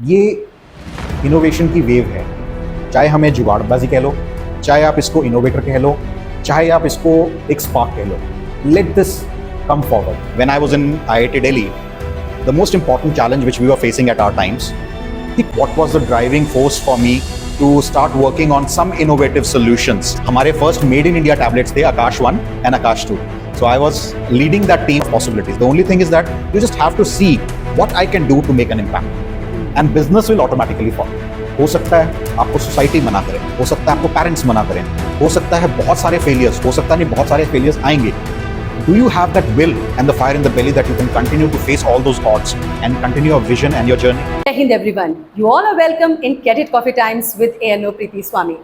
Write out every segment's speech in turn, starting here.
ये इनोवेशन की वेव है, चाहे हमें जुगाड़बाजी कह लो, चाहे आप इसको इनोवेटर कह लो, चाहे आप इसको एक स्पार्क कह लो. Let this come forward. When I was in IIT Delhi, the most important challenge which we were facing at our times, what was the driving force for me to start working on some innovative solutions? हमारे first made in India tablets थे Akash 1 and Akash 2. So I was leading that team of possibilities. The only thing is that you just have to see what I can do to make an impact. And business will automatically follow. हो सकता है आपको society मना करे, हो सकता है आपको पेरेंट्स मना करें, हो सकता है बहुत सारे फेलियर्स, हो सकता नहीं बहुत सारे फेलियर्स आएंगे. Do you have that will and the fire in the belly that you can continue to face all those odds and continue your vision and your journey? Jai Hind everyone. You all are welcome in Get It Coffee Times with ANO Preeti Swami.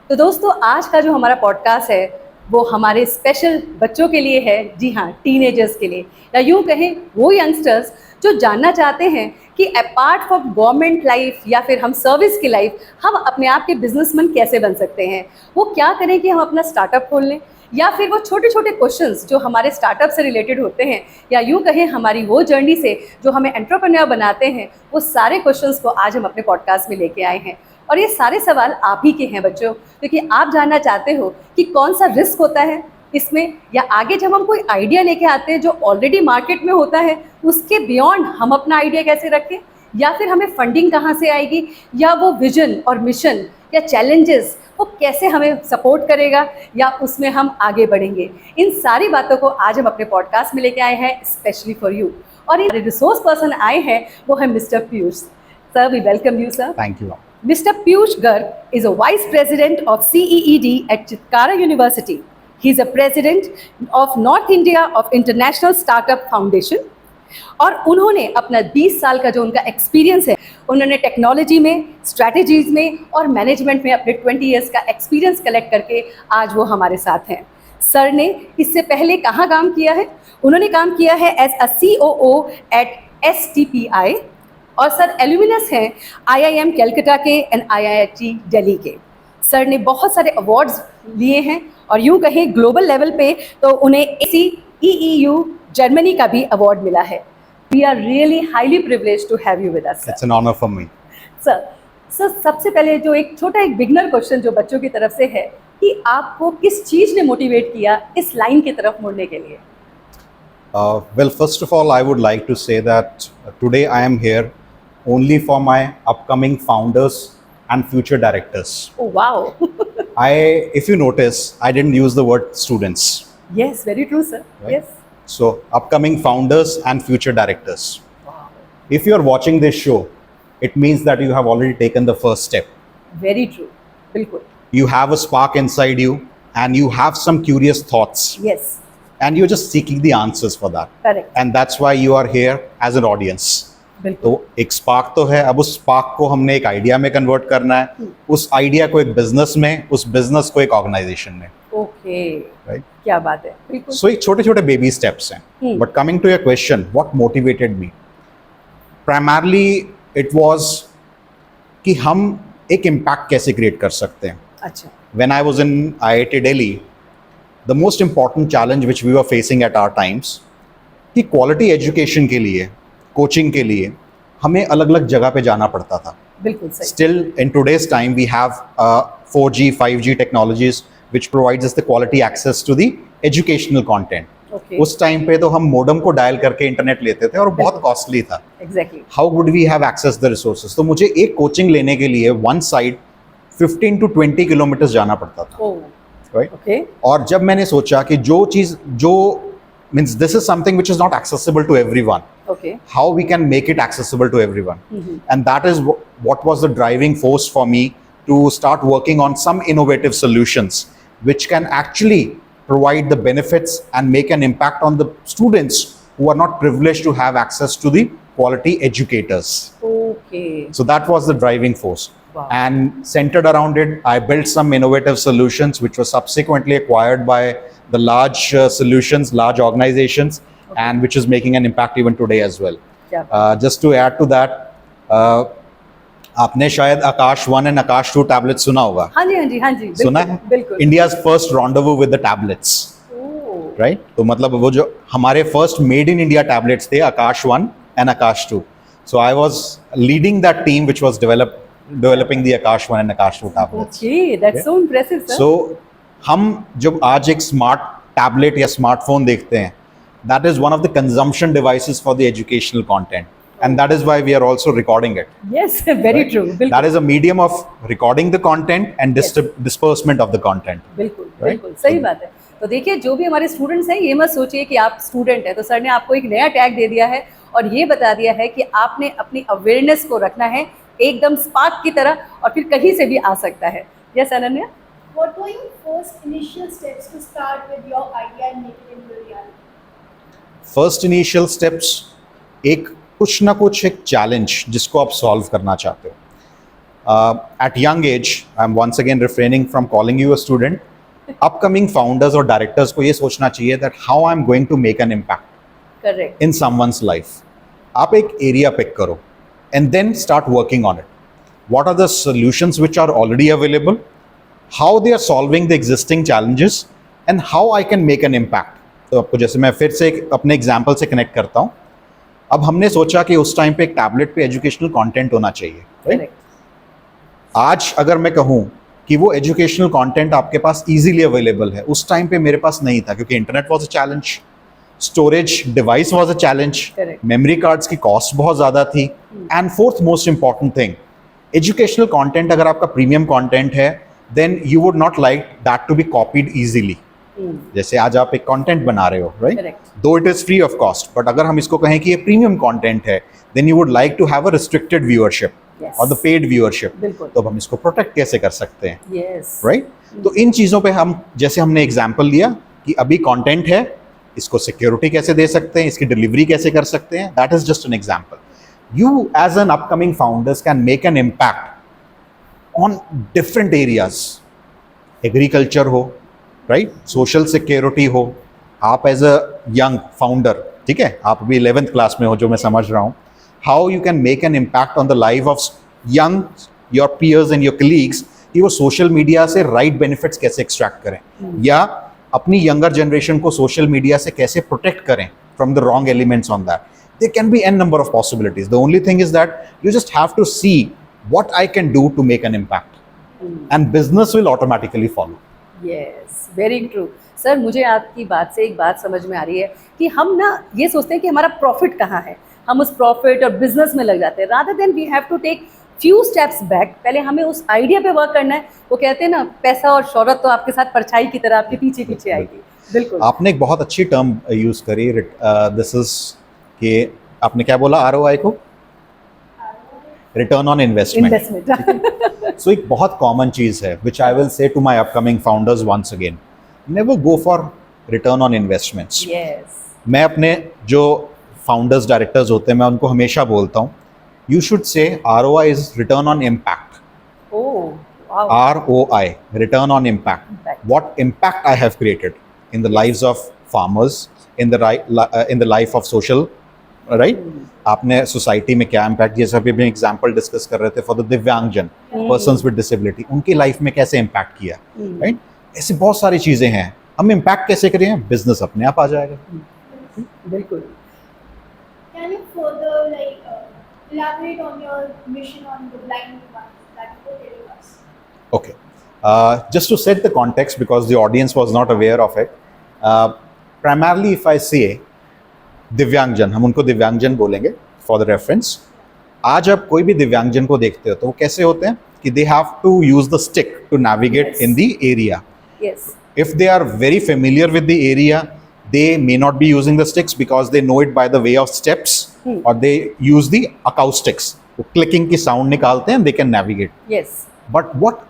तो दोस्तों, आज का जो हमारा podcast है वो हमारे special बच्चों के लिए है. जी हाँ, टीनेजर्स के लिए, या यूँ कहें वो यंगस्टर्स जो जानना चाहते हैं कि अपार्ट फ्रॉम गवर्नमेंट लाइफ या फिर हम सर्विस की लाइफ, हम अपने आप के बिजनेसमैन कैसे बन सकते हैं. वो क्या करें कि हम अपना स्टार्टअप खोल लें, या फिर वो छोटे छोटे क्वेश्चंस जो हमारे स्टार्टअप से रिलेटेड होते हैं, या यूँ कहें हमारी वो जर्नी से जो हमें एंटरप्रेन्योर बनाते हैं, वो सारे क्वेश्चंस को आज हम अपने पॉडकास्ट में लेके आए हैं. और ये सारे सवाल आप ही के हैं बच्चों, क्योंकि आप जानना चाहते हो कि कौन सा रिस्क होता है इसमें, या आगे जब हम कोई आइडिया लेके आते हैं जो ऑलरेडी मार्केट में होता है, उसके बियॉन्ड हम अपना आइडिया कैसे रखें, या फिर हमें फंडिंग कहाँ से आएगी, या वो विजन और मिशन या चैलेंजेस वो कैसे हमें सपोर्ट करेगा, या उसमें हम आगे बढ़ेंगे. इन सारी बातों को आज हम अपने पॉडकास्ट में लेके आए हैं स्पेशली फॉर यू. और ये रिसोर्स पर्सन आए हैं वो है mister Piyush sir. We welcome you sir. Thank you. Mr. Piyush Garg is a Vice President of CEED at Chitkara University. He is a President of North India of International Startup Foundation. और उन्होंने अपना 20 साल का जो उनका experience है, उन्होंने technology में, स्ट्रैटेजीज में और मैनेजमेंट में अपने 20 इयर्स का एक्सपीरियंस कलेक्ट करके आज वो हमारे साथ हैं. सर ने इससे पहले कहाँ काम किया है? उन्होंने काम किया है as a COO at STPI. और सर एल्यूमिनस हैं IIM कैलकाटा के एंड IIT दिल्ली के. सर ने बहुत सारे अवार्ड्स लिए हैं, और यूँ कहें ग्लोबल लेवल पे तो उन्हें ACEEU जर्मनी का भी अवार्ड मिला है. We are really highly privileged to have you with us. It's an honor for me. Sir सबसे पहले जो एक छोटा एक बिगनर क्वेश्चन जो बच्चों की तरफ से है कि आपको किस चीज़ ने मोटिवेट किया इस लाइन की तरफ मुड़ने के लिए? Well, first of all, I would like to say that today I am here only for my upcoming founders and future directors. Oh wow. If you notice, I didn't use the word students. Yes, very true sir. Right? Yes. So upcoming founders and future directors. Wow. If you are watching this show, it means that you have already taken the first step. Very true. बिल्कुल. You have a spark inside you and you have some curious thoughts. Yes. And you're just seeking the answers for that. Correct. And that's why you are here as an audience. तो एक spark तो है, अब उस spark को हमने एक idea में कन्वर्ट करना है, उस आइडिया को एक बिजनेस में, उस बिजनेस को एक ऑर्गेनाइजेशन में. ओके, राइट, क्या बात है. बिल्कुल. सो एक छोटे छोटे बेबी स्टेप्स हैं. But coming to your question, what motivated me, primarily it was कि हम एक इम्पैक्ट कैसे क्रिएट कर सकते हैं. अच्छा. When I was in IIT Delhi, the most important challenge which we were facing at our times, कि क्वालिटी एजुकेशन के लिए, कोचिंग के लिए हमें अलग अलग जगह पे जाना पड़ता था. बिल्कुल सही. Still in today's time we have 4G 5G technologies which provides us the quality access to the educational content. Okay. उस टाइम पे तो हम मोडम को डायल करके इंटरनेट लेते थे और बहुत कॉस्टली था. Exactly. How would we have access the resources? तो मुझे एक कोचिंग लेने के लिए वन साइड 15 to 20 किलोमीटर जाना पड़ता था. Oh. Right? Okay. और जब मैंने सोचा कि जो means this is something which is not accessible to everyone. Okay. How we can make it accessible to everyone. And that is what was the driving force for me to start working on some innovative solutions which can actually provide the benefits and make an impact on the students who are not privileged to have access to the quality educators. Okay. So that was the driving force. Wow. And centered around it, I built some innovative solutions which were subsequently acquired by the large solutions, large organizations, and which is making an impact even today as well. Yeah. Just to add to that, आपने शायद आकाश 1 and Aakash 2 tablet सुना होगा, हाँ जी हाँ जी हाँ जी, सुना बिल्कुल है? बिल्कुल। India's first rendezvous with the tablets, oh, right? तो मतलब वो जो हमारे first made in India tablets थे, Aakash 1 and Aakash 2. So I was leading that team which was developing the Aakash 1 and Aakash 2 tablets. Okay, that's so impressive sir. So हम जब आज एक स्मार्ट टैबलेट या स्मार्टफोन देखते हैं, that is one of the consumption devices for the educational content, and that is why we are also recording it. Yes, very true, That बिल्कुल is a medium of recording the content and disbursement of the content. बिल्कुल Right? बिल्कुल सही बात है। तो देखिए, जो भी हमारे स्टूडेंट्स हैं, ये मत सोचिए कि आप स्टूडेंट हैं तो सर ने आपको एक नया टैग दे दिया है और ये बता दिया है कि आपने अपनी अवेयरनेस को रखना है एकदम स्पार्क की तरह, और फिर कहीं से भी आ सकता है। Yes Ananya? What were your first initial steps to start with your idea and make it into reality? First initial steps, एक कुछ ना कुछ एक चैलेंज जिसको आप सॉल्व करना चाहते हो. At young age, I'm once again refraining from calling you a student. Upcoming founders और directors को ये सोचना चाहिए that how I'm going to make an impact correct, in someone's life. आप एक एरिया पिक करो and then start working on it. What are the solutions which are already available? How they are solving the existing challenges and how I can make an impact. तो आपको जैसे मैं फिर से अपने एग्जाम्पल से connect करता हूँ. अब हमने सोचा कि उस टाइम पे एक टैबलेट पे एजुकेशनल कंटेंट होना चाहिए, राइट? करेक्ट, आज अगर मैं कहूँ कि वो एजुकेशनल कंटेंट आपके पास इजीली अवेलेबल है, उस टाइम पे मेरे पास नहीं था क्योंकि internet was a challenge, storage device was a challenge, Correct. Memory cards की कॉस्ट बहुत ज़्यादा थी, and fourth most important thing, educational content अगर आपका प्रीमियम कंटेंट है then you would not like that to be copied easily. जैसे आज आप एक कंटेंट बना रहे हो, right? Correct. Though it is free of cost, but अगर हम इसको कहें कि ये प्रीमियम कंटेंट है then you would like to have a restricted viewership Yes. और द पेड व्यूअरशिप. बिल्कुल, तो अब हम इसको प्रोटेक्ट कैसे कर सकते हैं, यस, राइट? तो इन चीज़ों पे हम, जैसे हमने एग्जाम्पल लिया कि अभी कंटेंट है, इसको सिक्योरिटी कैसे दे सकते हैं, इसकी डिलीवरी कैसे कर सकते हैं, that is just an example. You as an upcoming founders can make an impact on different areas. Agriculture हो, राइट? सोशल सिक्योरिटी हो. आप एज अ यंग फाउंडर, ठीक है, आप अभी 11th क्लास में हो जो मैं समझ रहा हूँ, how you can make an impact on the life of young your peers and your colleagues, कि वो सोशल मीडिया से राइट बेनिफिट्स कैसे एक्सट्रैक्ट करें, या अपनी यंगर जनरेशन को सोशल मीडिया से कैसे प्रोटेक्ट करें from the wrong elements on that. There can be n number of possibilities. The only thing is that you just have to see what I can do to make an impact, and business will automatically follow. Yes, very true sir. मुझे आपकी बात से एक बात समझ में आ रही है कि हम ना ये सोचते हैं कि हमारा प्रॉफिट कहाँ है, हम उस प्रॉफिट और बिजनेस में लग जाते हैं, rather than we have to take few steps back. पहले हमें उस आइडिया पे वर्क करना है. वो कहते हैं ना, पैसा और शोहरत तो आपके साथ परछाई की तरह आपके पीछे पीछे आएगी. बिल्कुल, आपने एक बहुत अच्छी टर्म यूज करी, दिस इज कि आपने क्या बोला, ROI को, return on investment. Investment. So एक बहुत कॉमन चीज़ है which I will say to my upcoming founders once again, never go for return on investments. Yes, मैं अपने जो फाउंडर्स डायरेक्टर्स होते हैं, मैं उनको हमेशा बोलता हूँ, you should say ROI is return on impact. Oh wow, ROI, return on impact. Impact. What impact I have created in the lives of farmers, in the life of social, right? आपने society में क्या impact, जैसे अभी भी example discuss कर रहे थे for the दिव्यांगजन, पर्सन्स विद डिसेबिलिटी, उनकी लाइफ में कैसे इम्पैक्ट किया, राइट? ऐसे बहुत सारी चीज़ें हैं. हम इम्पैक्ट कैसे करें, बिजनेस अपने आप आ जाएगा. बिल्कुल. Can you further elaborate on your mission on the blind ones that you were telling us? Okay. Just to set the context, because the audience was not aware of it, primarily if I say दिव्यांगजन, हम उनको दिव्यांगजन बोलेंगे for the reference. आज आप कोई भी दिव्यांगजन को देखते हो तो वो कैसे होते हैं कि they have to use the stick to navigate Yes. In the area. Yes, If they are very familiar with the area, they may not be using the sticks because they know it by the way of steps, or they use the acoustics. वो clicking की sound निकालते हैं, they can navigate. Yes, But what?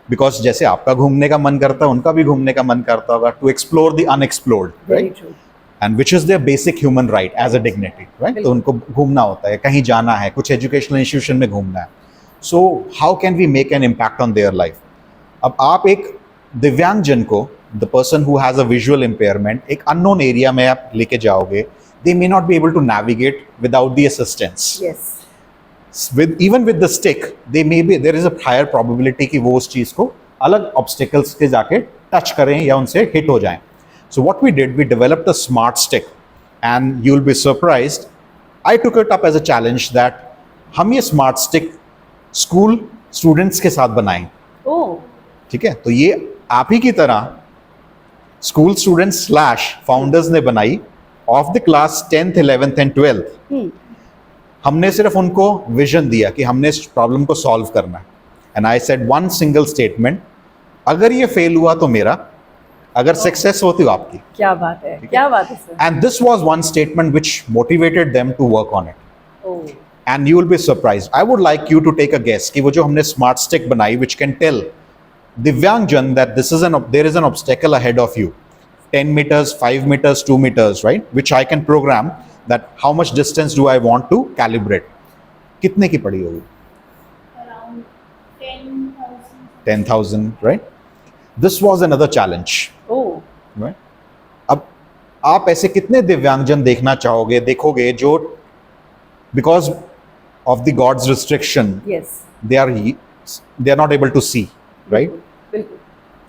Because जैसे आपका घूमने का मन करता है, उनका भी घूमने का मन करता होगा, to explore the unexplored, very right? True. And which is their basic human right as a dignity, right? तो उनको घूमना होता है, कहीं जाना है, कुछ एजुकेशनल इंस्टीट्यूशन में घूमना है. So how can we make an impact on their life? अब आप एक दिव्यांगजन को, the person who has a visual impairment, एक अननोन एरिया में आप लेके जाओगे, they may not be able to navigate without the assistance. Yes, with even with the stick, they may be there is a higher probability कि वो उस चीज को अलग obstacles के जाके टच करें या उनसे हिट हो जाएं. So what we did, we developed a smart stick, and you'll be surprised. I took it up as a challenge that हम ये smart stick स्कूल स्टूडेंट्स के साथ बनाएं. ओह, ठीक है, तो ये आप ही की तरह स्कूल स्टूडेंट्स / फाउंडर्स ने बनाई of the class 10th 11th and 12th. हमने सिर्फ उनको विजन दिया कि हमने इस प्रॉब्लम को सॉल्व करना है. And I said one single statement, अगर ये फेल हुआ तो मेरा, अगर सक्सेस होती हो आपकी. क्या बात है, क्या बात है sir. And this was one statement which motivated them to work on it. Oh, And you will be surprised. I would like you to take a guess कि वो जो हमने smart stick बनाई, which can tell Divyangjan that there is an obstacle ahead of you, 10 meters, 5 meters, 2 meters, right? Which I can program that how much distance do I want to calibrate. कितने की पड़ी होगी? Around 10,000. 10,000, right? This was another challenge, oh, right? अब आप ऐसे कितने दिव्यांगजन देखोगे जो because of the God's restriction, yes, they are not able to see, right? बिल्कुल.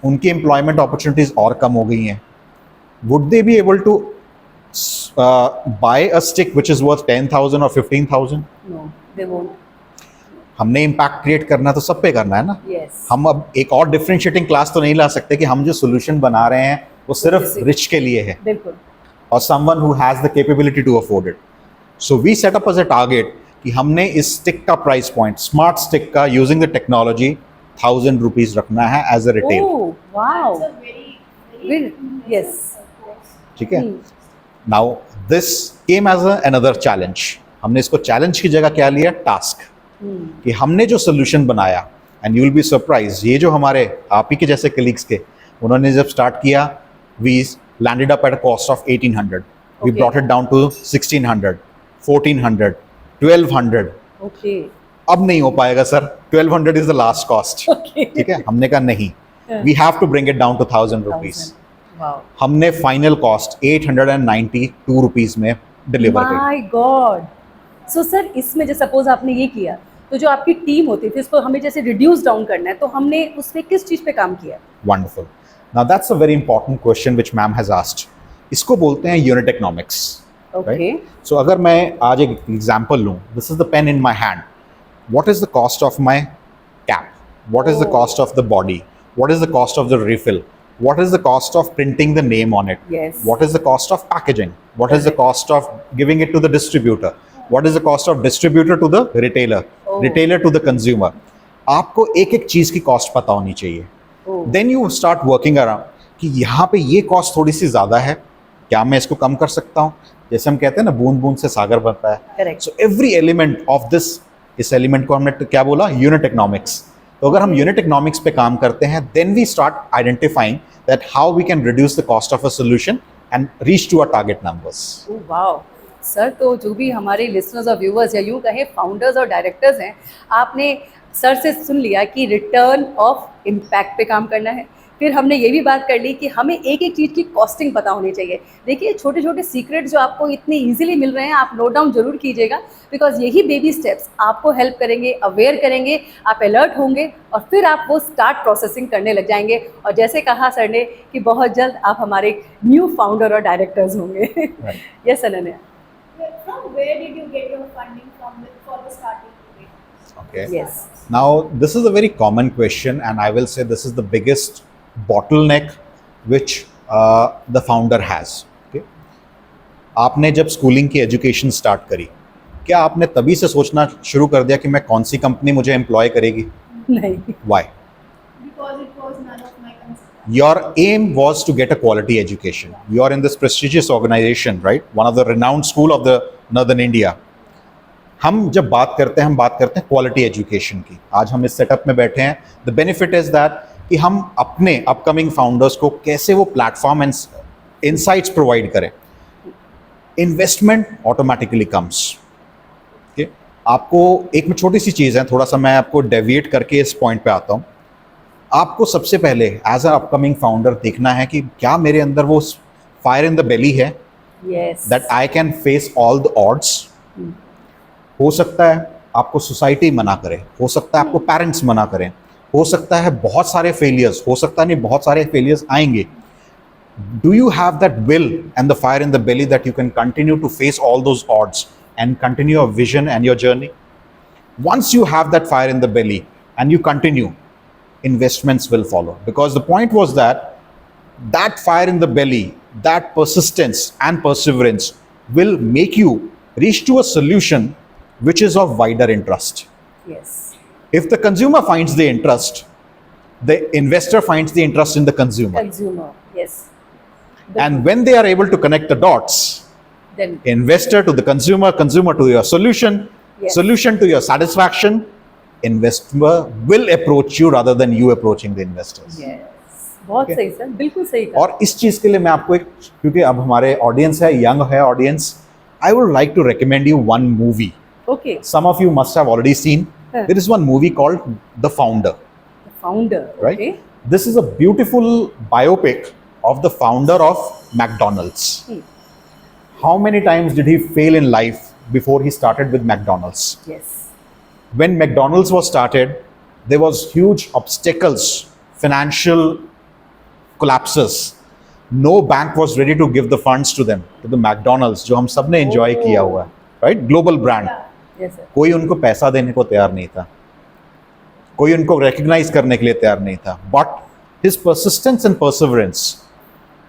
उनकी एम्प्लॉयमेंट अपॉर्चुनिटीज और कम हो गई हैं. Would they be able to buy a stick which is worth 10,000 और 15,000? No, they won't. हमने इम्पैक्ट क्रिएट करना तो सब पे करना है ना. यस, हम अब एक और डिफरेंशिएटिंग क्लास तो नहीं ला सकते कि हम जो सोल्यूशन बना रहे हैं वो सिर्फ किसी- रिच के लिए है बिल्कुल. और someone who has the capability to afford it. So we set up as a target कि हमने इस स्टिक का प्राइस पॉइंट, स्मार्ट स्टिक का, यूजिंग द टेक्नोलॉजी, 1,000 रुपीज रखना है as a retail. Oh, wow. It's a very, Very- yes. course. ठीक है. Now this came as another challenge. हमने इसको चैलेंज की जगह क्या लिया? टास्क. कि हमने जो सोल्यूशन बनाया, and you will be surprise, ये जो हमारे आप ही के जैसे कलीग्स के, उन्होंने जब स्टार्ट किया, we landed up at a cost of 1,800. We Okay. Brought it down to 1,600, 1,400, 1,200. Okay, अब नहीं हो पाएगा sir, 1,200 is the last cost. Okay. ठीक है, हमने कहा नहीं, we have to bring it down to 1,000 rupees. Wow, हमने फाइनल कॉस्ट 892 रुपीज में डिलीवर की. My God. सो सर, इसमें जो सपोज आपने ये किया, तो जो आपकी टीम होती थी, इसको हमें जैसे रिड्यूस डाउन करना है, तो हमने उसमें किस चीज़ पे काम किया? Wonderful. Now that's a very important question which ma'am has asked. इसको बोलते हैं यूनिट इकोनॉमिक्स. ओके, सो अगर मैं आज एक एग्जांपल लूँ, this is the pain in my hand. What is the cost of my cap? What is the cost of the body? What is the cost of the refill? What is the cost of printing the name on it? Yes. What is the cost of packaging? What is the cost of giving it to the distributor? What is the cost of distributor to the retailer? Oh. Retailer to the consumer? आपको एक एक चीज की cost पता होनी चाहिए. Oh, then you start working around कि यहाँ पे ये कॉस्ट थोड़ी सी ज़्यादा है, क्या मैं इसको कम कर सकता हूँ? जैसे हम कहते हैं ना, बूंद बूंद से सागर बनता है. Correct. So every element of this, इस एलिमेंट को हमने क्या बोला? Unit economics. तो अगर हम यूनिट इकोनॉमिक्स पे काम करते हैं, then we start identifying that how we can reduce the cost of a solution and reach to a target numbers. Oh, wow. Sir, तो जो भी हमारे लिसनर्स और व्यूअर्स या यूँ कहें फाउंडर्स और डायरेक्टर्स हैं, आपने सर से सुन लिया कि रिटर्न ऑफ इम्पैक्ट पे काम करना है. फिर हमने ये भी बात कर ली कि हमें एक एक चीज़ की कॉस्टिंग पता होनी चाहिए. देखिए, छोटे छोटे सीक्रेट जो आपको इतने इजीली मिल रहे हैं, आप नोट डाउन जरूर कीजिएगा, बिकॉज यही बेबी स्टेप्स आपको हेल्प करेंगे, अवेयर करेंगे, आप अलर्ट होंगे और फिर आप वो स्टार्ट प्रोसेसिंग करने लग जाएंगे. और जैसे कहा सर ने कि बहुत जल्द आप हमारे न्यू फाउंडर और डायरेक्टर्स होंगे. Yes Ananya. From where did you get your funding from for the starting point? Okay. Yes. Now, this is a very common question, and I will say this is the biggest bottleneck which the founder has. Okay? आपने जब schooling की education start करी, क्या आपने तभी से सोचना शुरू कर दिया कि मैं कौन सी कंपनी मुझे एम्प्लॉय करेगी? नहीं. Why? Because it was none of my concern. Your aim was to get a quality education. You are in this prestigious organization, right? One of the renowned school of the Northern India. हम जब बात करते हैं, हम बात करते हैं quality education की. आज हम इस सेटअप में बैठे हैं. द बेनिफिट इज दैट कि हम अपने अपकमिंग फाउंडर्स को कैसे वो प्लेटफॉर्म एंड इनसाइट्स प्रोवाइड करें. Investment automatically comes. ओके, आपको एक में छोटी सी चीज़ है, थोड़ा सा मैं आपको डेविएट करके इस पॉइंट पे आता हूँ. आपको सबसे पहले एज अ अपकमिंग फाउंडर देखना है कि क्या मेरे अंदर वो फायर इन द बेली है Yes. That I can face all the odds. हो सकता है आपको सोसाइटी मना करे, हो सकता है आपको पेरेंट्स मना करें, हो सकता है बहुत सारे फेलियर्स, हो सकता नहीं बहुत सारे फेलियर्स आएंगे. Do you have that will and the fire in the belly that you can continue to face all those odds and continue your vision and your journey? Once you have that fire in the belly and you continue, investments will follow. Because the point was that fire in the belly, that persistence and perseverance will make you reach to a solution which is of wider interest. Yes. If the consumer finds the interest, the investor finds the interest in the consumer. Consumer. Yes. And when they are able to connect the dots, Then investor to the consumer, consumer to your solution, Yes. solution to your satisfaction, investor will approach you rather than you approaching the investors. yes. बहुत Okay. सही sir, बिल्कुल सही कहा. और इस चीज के लिए मैं आपको एक, क्योंकि अब हमारे ऑडियंस है, यंग है audience, I would like to recommend you one movie. Okay. Some of you must have already seen. Huh. There is one movie called The Founder. The founder. Right? Okay. This is a beautiful biopic of the founder of McDonald's. How many times did he fail in life before he started with McDonald's? Yes. When McDonald's was started, there was huge obstacles, financial collapses. No bank was ready to give the funds to them, to the McDonald's, जो हम सब ने enjoy किया हुआ है, right? Global brand. Yes sir. कोई उनको पैसा देने को तैयार नहीं था, कोई उनको recognize करने के लिए तैयार नहीं था. But his persistence and perseverance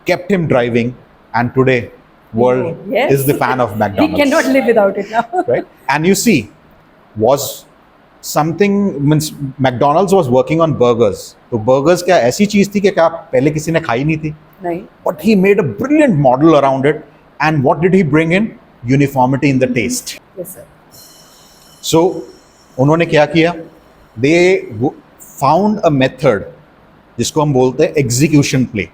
kept him driving, and today world Yes. is the fan of We McDonald's. cannot live without it now. Right? And you see, was something, means McDonald's was working on burgers. तो burgers क्या ऐसी चीज थी कि क्या पहले किसी ने खाई नहीं थी? नहीं. But he made a brilliant model around it, and what did he bring in? Uniformity in the taste. Yes sir. So उन्होंने क्या किया? They found a method जिसको हम बोलते हैं execution play.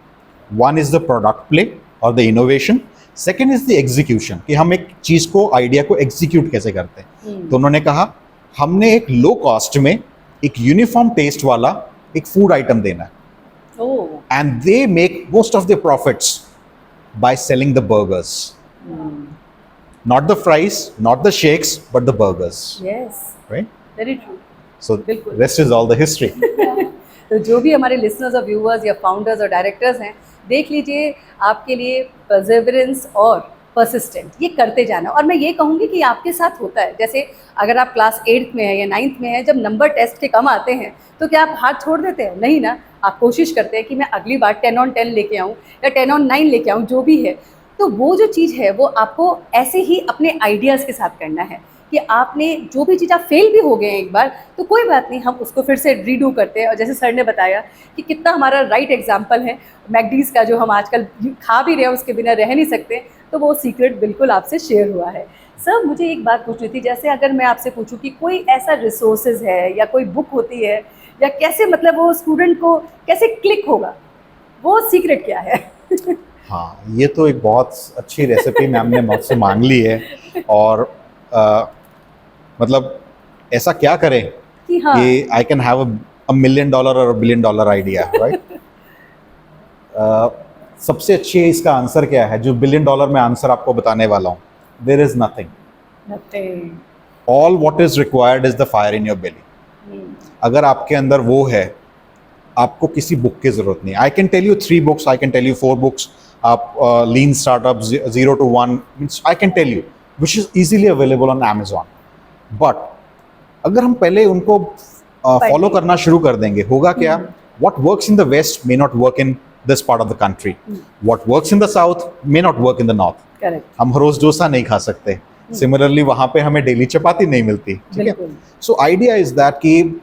One is the product play or the innovation. Second is the execution, कि हम एक चीज को, आइडिया को execute कैसे करते हैं. तो उन्होंने कहा हमने एक लो कॉस्ट में एक यूनिफॉर्म टेस्ट वाला एक फूड आइटम देना है. Oh. And they make most of their profits by selling the burgers. Not the fries, not the shakes, but the burgers. Yes. Right? Very true. So बिल्कुल. rest is all the history. तो जो भी हमारे listeners और viewers या founders और directors हैं, देख लीजिए आपके लिए परसेवरेंस और परसिस्टेंट ये करते जाना. और मैं ये कहूँगी कि आपके साथ होता है. जैसे अगर आप क्लास 8th में है या 9th में है, जब नंबर टेस्ट के कम आते हैं तो क्या आप हाथ छोड़ देते हैं? नहीं ना. आप कोशिश करते हैं कि मैं अगली बार 10 on 10 लेके आऊँ या 10 on 9 लेके आऊँ, जो भी है. तो वो जो चीज़ है वो आपको ऐसे ही अपने आइडियाज़ के साथ करना है कि आपने जो भी चीज़, आप फेल भी हो गए हैं एक बार तो कोई बात नहीं, हम उसको फिर से रीडू करते हैं. और जैसे सर ने बताया कि कितना हमारा राइट एग्जांपल है मैकडीज़ का, जो हम आजकल खा भी रहे हैं, उसके बिना रह नहीं सकते. तो वो सीक्रेट बिल्कुल आपसे शेयर हुआ है. सर मुझे एक बात पूछनी थी, जैसे अगर मैं आपसे पूछूं कि कोई ऐसा रिसोर्सेज है या कोई बुक होती है, या कैसे मतलब वो स्टूडेंट को कैसे क्लिक होगा, वो सीक्रेट क्या है? हाँ, ये तो एक बहुत अच्छी रेसिपी मैम ने मुझसे मांग ली है. और मतलब ऐसा क्या करें कि हाँ, कि आई कैन हैव $1 million और $1 billion आइडिया, राइट? सबसे अच्छी इसका आंसर क्या है, जो $1 billion में आंसर आपको बताने वाला हूँ? There is nothing. nothing. All what is required is the fire in your belly. अगर आपके अंदर वो है, आपको किसी बुक की जरूरत नहीं. I can tell you 3 books, I can tell you 4 books. आप lean startup 0 to 1 means I can tell you which is easily available on Amazon. But अगर हम पहले उनको फॉलो करना शुरू कर देंगे, होगा क्या? What works in the west may not work in this part of the country. What works in the south may not work in the north. Correct. हम रोज डोसा नहीं खा सकते, सिमिलरली वहां पे हमें डेली चपाती नहीं मिलती. ठीक है. बिल्कुल. सो आइडिया इज दैट कि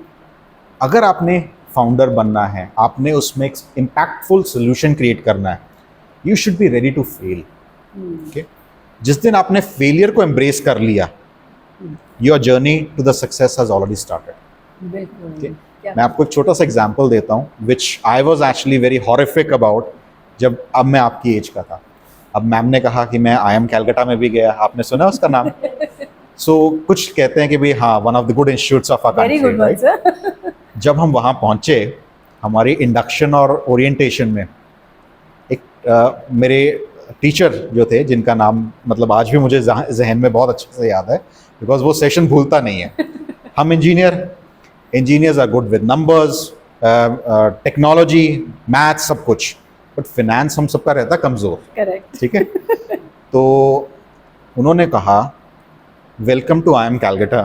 अगर आपने फाउंडर बनना है, आपने उसमें एक इम्पैक्टफुल सोल्यूशन क्रिएट करना है, you should be ready to fail. Okay. जिस दिन आपने फेलियर को एम्ब्रेस कर लिया, your journey to the success has already started. बिल्कुल. Okay. क्या? मैं आपको एक छोटा सा एग्जाम्पल देता हूँ, which I was actually very horrific about, जब अब मैं आपकी एज का था. अब मैम ने कहा कि मैं IIM कैलकाटा में भी गया, आपने सुना उसका नाम? सो कुछ कहते हैं कि भाई हाँ, one of the good institutes of our very country, good one right? Sir. जब हम वहाँ पहुँचे, हमारी इंडक्शन और ओरिएंटेशन में एक मेरे टीचर जो थे, जिनका नाम मतलब आज भी मुझे जहन में बहुत अच्छे से याद है, बिकॉज वो सेशन भूलता नहीं है. हम engineers are good with numbers, technology, math, सब कुछ, बट फिनेंस हम सबका रहता कमजोर. करेक्ट. ठीक है. तो उन्होंने कहा, welcome to IIM Calcutta.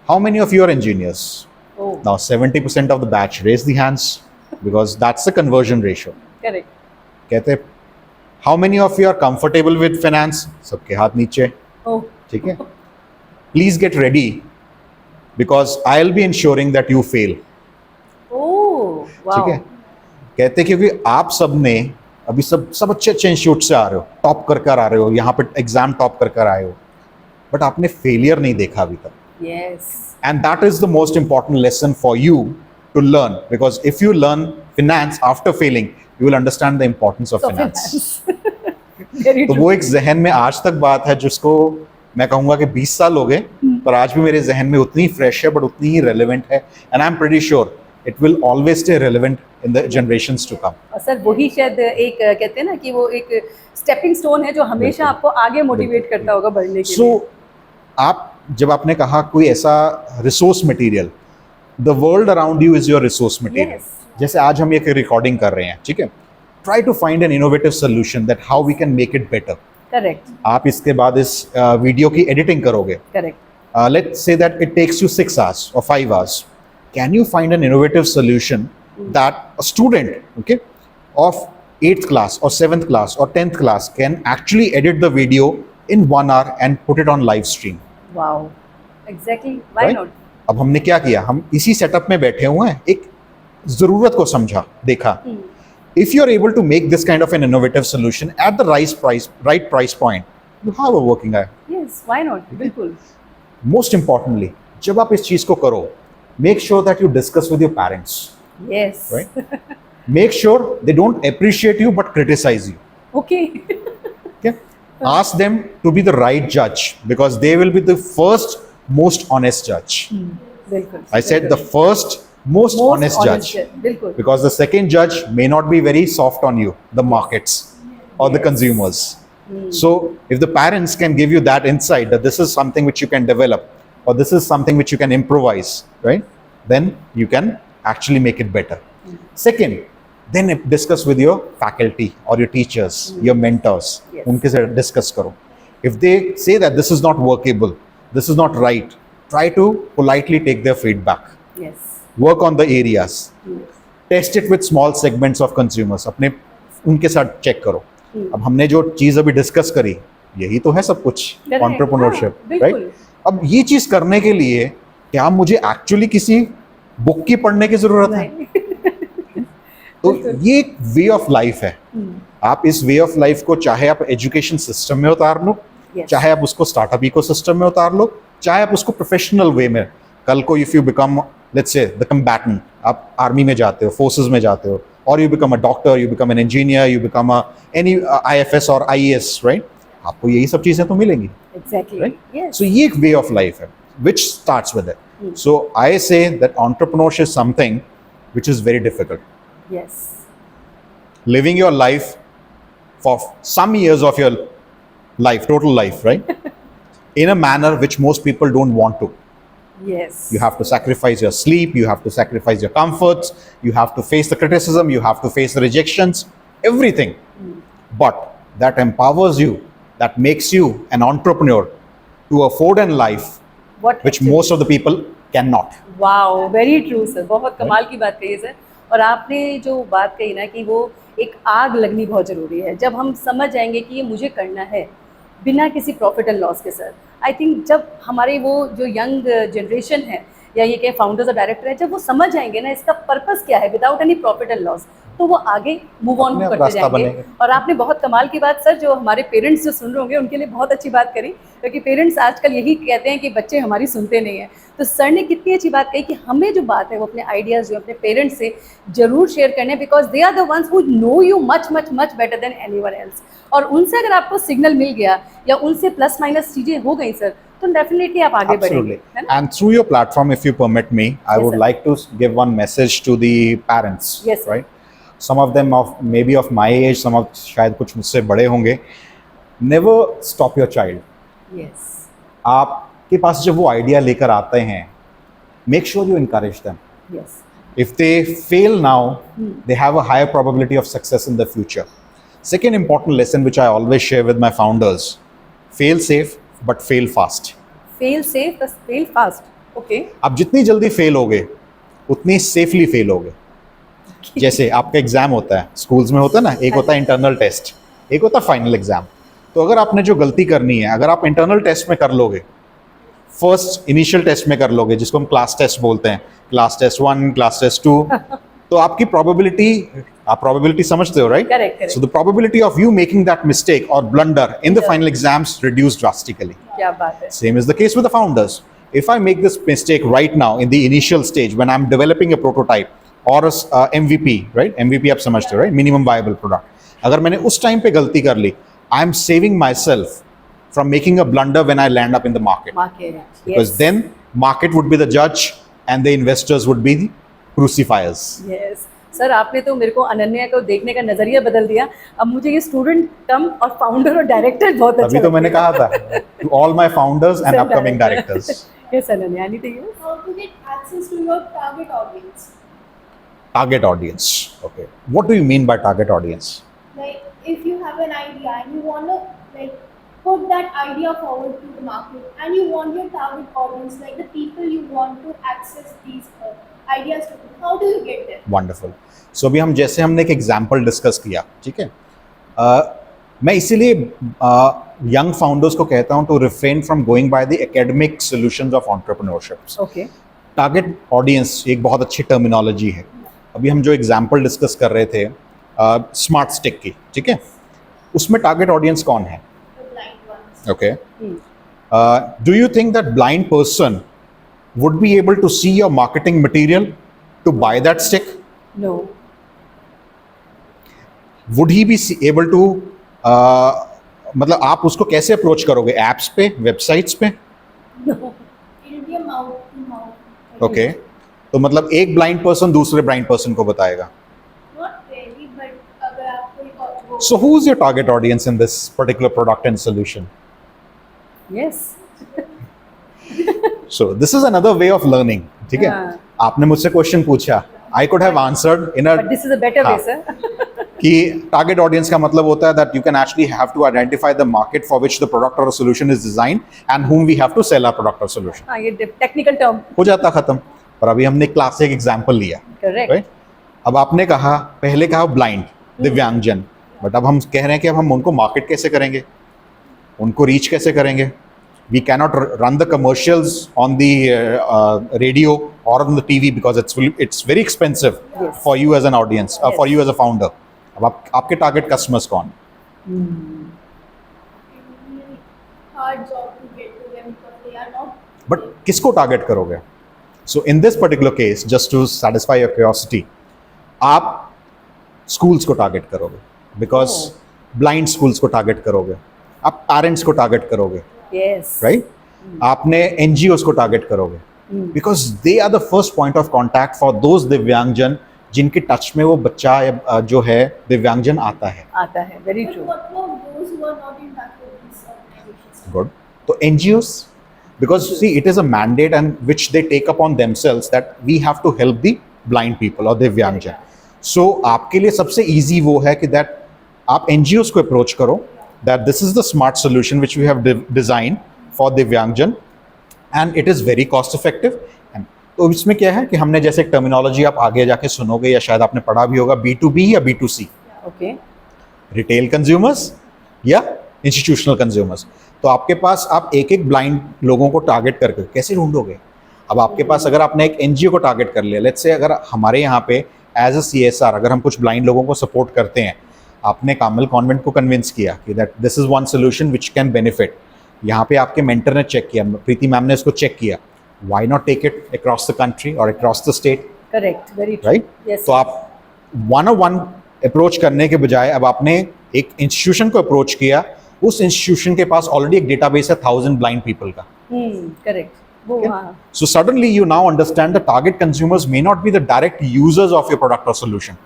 How many of you are engineers? ओह, Now 70% of the batch raised the hands because that's the conversion ratio. Correct. कहते, how many of you are comfortable with finance? सबके हाथ नीचे. ओह, ठीक है. Please get ready because I'll be ensuring that you fail. Oh, wow. ठीक है. कहते क्योंकि आप सब ने अभी सब अच्छे अच्छे इंस्टीट्यूट से आ रहे हो, टॉप कर आ रहे हो, यहाँ पे एग्जाम टॉप कर आए हो, बट आपने फेलियर नहीं देखा अभी तक. Yes. And that is the most important lesson for you to learn, because if you learn finance after failing, you will understand the importance of finance. Very तो true. वो एक जहन में आज तक बात है जिसको मैं कहूँगा कि 20 साल हो गए, पर आज भी मेरे जहन में उतनी फ्रेश है, बट उतनी ही रेलेवेंट है. And I am pretty sure it will always stay relevant in the generations to come. और सर वही शायद एक कहते हैं ना कि वो एक स्टेपिंग स्टोन है जो हमेशा बिल्कुल. आपको आगे मोटिवेट करता होगा बढ़ने के सो लिए. आप जब आपने कहा कोई ऐसा resource material, the world around you is your resource material. Yes. जैसे आज हम एक रिकॉर्डिंग कर रहे हैं, ठीक है, try to find an innovative solution that how we can make it better. Correct. आप इसके बाद इस वीडियो की एडिटिंग करोगे. Correct. Let's say that it takes you 6 hours or 5 hours. Can you find an innovative solution that a student, okay, of 8th class or 7th class or 10th class can actually edit the video in 1 hour and put it on live stream? Wow. Exactly. Why Right? Not. अब हमने क्या किया, हम इसी setup में बैठे हुए हैं, एक जरूरत को समझा, देखा. If you're able to make this kind of an innovative solution at the right price point, you have a working eye. Yes, why not. बिल्कुल. Most importantly, जब आप इस चीज को करो, make sure that you discuss with your parents. Yes. Right? Make sure they don't appreciate you but criticize you. Okay. Okay? Ask them to be the right judge because they will be the first most honest judge. बिल्कुल. I said the first most honest judge बिल्कुल. because the second judge may not be very soft on you, the markets or the Yes. consumers. So if the parents can give you that insight that this is something which you can develop or this is something which you can improvise, right, then you can actually make it better. Second, then discuss with your faculty or your teachers, your mentors. Yes. उनके से discuss करो. If they say that this is not workable, this is not right, try to politely take their feedback. Yes. Work on the areas. Test it with small segments of consumers. अपने उनके साथ check करो. अब हमने जो चीज अभी discuss करी, यही तो है सब कुछ, Correct. एंटरप्रेन्योरशिप, हाँ, राइट. बिल्कुल. अब ये चीज करने के लिए क्या मुझे एक्चुअली किसी बुक की पढ़ने की जरूरत है? नहीं. तो ये एक वे ऑफ लाइफ है. आप इस वे ऑफ लाइफ को चाहे आप एजुकेशन सिस्टम में उतार लो, Yes. चाहे आप उसको स्टार्टअप इकोसिस्टम में उतार लो, चाहे आप उसको प्रोफेशनल वे में. कल को if you become, let's say, the combatant, आप आर्मी में जाते हो, फोर्सेस में जाते हो, और you become a doctor, you become an engineer, you become any IFS और IAS, राइट, आपको यही सब चीजें तो मिलेंगी. एग्जैक्टली. Right? यस. So ये एक way of life है, which starts with it. So I say that entrepreneurship is something which is very difficult. Yes. Living your life for some years of your life, total life, right? In a manner which most people don't want to. Yes. You have to sacrifice your sleep, you have to sacrifice your comforts, you have to face the criticism, you have to face the rejections, everything. But that empowers you, that makes you an entrepreneur to afford a life What which most of the people cannot. Wow, very true sir. बहुत कमाल की बात कही है sir. और आपने जो बात कही ना कि वो एक आग लगनी बहुत ज़रूरी है. जब हम समझ जाएंगे कि ये मुझे करना है बिना किसी प्रॉफिट एंड लॉस के सर, आई थिंक जब हमारे वो जो यंग जनरेशन है या ये के फाउंडर्स और डायरेक्टर है, जब वो समझ जाएंगे ना इसका पर्पस क्या है without any profit and loss, तो वो आगे मूव ऑन अपने आप करते रास्ता जाएंगे. बनेंगे. और आपने बहुत कमाल की बात सर, जो हमारे पेरेंट्स जो सुन रहे होंगे उनके लिए बहुत अच्छी बात करी, क्योंकि पेरेंट्स आजकल यही कहते हैं कि बच्चे हमारी सुनते नहीं हैं. तो सर ने कितनी अच्छी बात कही कि हमें जो बात है वो अपने आइडियाज़ जो अपने पेरेंट्स से जरूर शेयर करने, because they are the ones who know you much much much better than anyone else. और उनसे अगर आपको सिग्नल मिल गया या उनसे प्लस माइनस चीज़ें हो गई सर, तो डेफिनेटली आप आगे बढ़ेंगे. Absolutely. है ना? And through your platform, if you permit me, I Yes, would sir. like to give one message to the parents. Yes, sir. Right? Some of them of maybe of my age, some of शायद कुछ मुझसे बड़े होंगे. Never stop your child. Yes. आप के पास जब वो idea लेकर आते हैं, make sure you encourage them. Yes. If they fail now, they have a higher probability of success in the future. Second important lesson which I always share with my founders: fail safe but fail fast. Fail safe, but fail fast. Okay. आप जितनी जल्दी fail होगे उतनी safely fail होगे. जैसे आपका exam होता है, स्कूल्स में होता है ना, एक होता है इंटरनल टेस्ट, एक होता है फाइनल एग्जाम. तो अगर आपने जो गलती करनी है, अगर आप इंटरनल टेस्ट में कर लोगे, फर्स्ट इनिशियल टेस्ट में कर लोगे, जिसको हम क्लास टेस्ट बोलते हैं, क्लास टेस्ट 1, क्लास टेस्ट 2, तो आपकी प्रोबेबिलिटी, आप प्रोबेबिलिटी समझते हो, right? Correct, correct. So the probability of you making that mistake और blunder in the final exams reduce drastically. क्या बात है. Same is the case with the founders. If I make this mistake right now in the initial stage when I'm developing a prototype or a MVP, right? MVP आप समझते हो, right? Minimum viable product. अगर मैंने उस time पे गलती कर ली, I'm saving myself from making a blunder when I land up in the market. Market. Because Yes. then market would be the judge and the investors would be the crucifiers. Yes. Sir, आपने तो मेरे को अनन्या को देखने का नजरिया बदल दिया. अब मुझे ये स्टूडेंट कम और फाउंडर और डायरेक्टर बहुत अच्छा अभी तो मैंने कहा था to all my founders and upcoming directors. Yes, Ananya, anything else? How to get access to your target audience? Target audience. Okay. What do you mean by target audience? Like, if you have an idea and you want to like put that idea forward to the market, and you want your target audience, like the people you want to access these ideas to, how do you get them? Wonderful. So अभी हम जैसे हमने एक example discuss किया, ठीक है, मैं इसीलिए यंग फाउंडर्स को कहता हूं to refrain from going by the academic solutions of entrepreneurship. Okay. Target audience एक बहुत अच्छी टर्मिनोलॉजी है. अभी हम जो एग्जाम्पल डिस्कस कर रहे थे स्मार्ट स्टिक की, ठीक है, उसमें टारगेट ऑडियंस कौन है? The blind ones. Okay. Do you think that blind person would be able to see your marketing material to buy that stick? No. Would he be able to मतलब आप उसको कैसे अप्रोच करोगे? Apps पे, websites पे? No. It will be a mouth to mouth. Okay. तो मतलब एक ब्लाइंड पर्सन दूसरे ब्लाइंड पर्सन को बताएगा. Not really, but अगर आप कोई So who is your target audience in this particular product and solution? Yes. So this is another way of learning. ठीक है. हाँ. आपने मुझसे क्वेश्चन पूछा. I could have answered in a But this is a better way, हाँ. sir. कि target audience का मतलब होता है that you can actually have to identify the market for which the product और solution is design and whom we have to sell our product or solution. हाँ, ये technical term. हो जाता खत्म. पर अभी हमने क्लास एक एग्जांपल लिया, Correct. राइट? अब आपने कहा, पहले कहा ब्लाइंड, दिव्यांगजन, बट अब हम कह रहे हैं कि अब हम उनको मार्केट कैसे करेंगे, उनको रीच कैसे करेंगे? We cannot run the commercials on the radio or on the TV because it's very expensive Yes. for you as an audience, Yes. for you as a founder. अब आपके टारगेट कस्टमर्स कौन? it will be a hard job to get to them because they are not. But किसको target करोगे? So in this particular case, just to satisfy your curiosity, आप schools को target करोगे because blind schools को target करोगे, आप parents को target करोगे, Yes. राइट? आपने एनजीओस को टारगेट करोगे because they are the first point of contact for those दिव्यांगजन जिनके टच में वो बच्चा या जो है दिव्यांगजन आता है. आता है. Very But true. what about those who are not in touch with these organizations? Good. So NGOs, because see, it is a mandate and which they take upon themselves that we have to help the blind people or दिव्यांगजन. So आपके लिए सबसे easy वो है कि that आप NGOs को approach करो that this is the smart solution which we have designed for दिव्यांगजन and it is very cost effective. And तो इसमें क्या है कि हमने जैसे एक टर्मिनोलॉजी आप आगे जाके सुनोगे या शायद आपने पढ़ा भी होगा, B2B या B2C, Okay. रिटेल कंज्यूमर्स या इंस्टीट्यूशनल कंज्यूमर्स. तो आपके पास आप एक एक ब्लाइंड लोगों को टारगेट करके कैसे ढूंढोगे? अब आपके पास अगर आपने एक एनजीओ को टारगेट कर लिया, लेट्स से अगर हमारे यहाँ पे एज अ CSR अगर हम कुछ ब्लाइंड लोगों को सपोर्ट करते हैं, आपने कामिल कॉन्वेंट को कन्विंस किया कि that this is one solution which can benefit. यहाँ पे आपके मेंटर ने चेक किया, प्रीति मैम ने इसको चेक किया, why not take it across the country और across the state, Correct. Very true. Right? Yes. तो आप 1-on-1 अप्रोच करने के बजाय अब आपने एक इंस्टीट्यूशन को अप्रोच किया, उस इंस्टीट्यूशन के पास ऑलरेडी एक डेटाबेस है 1000 ब्लाइंड पीपल का. Correct. वो हाँ. So suddenly you now understand the target consumers may not be the direct users of your product or solution,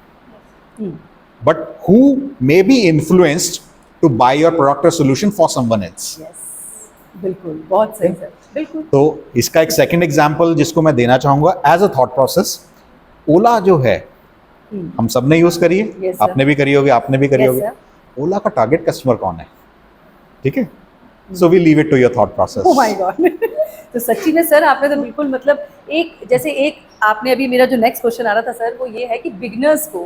but who may be influenced to buy your product or solution for someone else. Yes. बिल्कुल. बहुत सही sir. बिल्कुल। तो इसका एक second example जिसको मैं देना चाहूँगा एज अ थॉट प्रोसेस, ओला जो है हम्म, हम सब ने यूज़ करी है, Yes, sir. आपने भी करी होगी, आपने भी करी Yes, होगी। sir. ओला का टारगेट कस्टमर कौन है? ठीक है, so we leave it to your thought process. Oh my God. तो सच्ची में सर आपने तो बिल्कुल मतलब एक आपने अभी मेरा जो नेक्स्ट क्वेश्चन आ रहा था सर वो ये है कि बिगनर्स को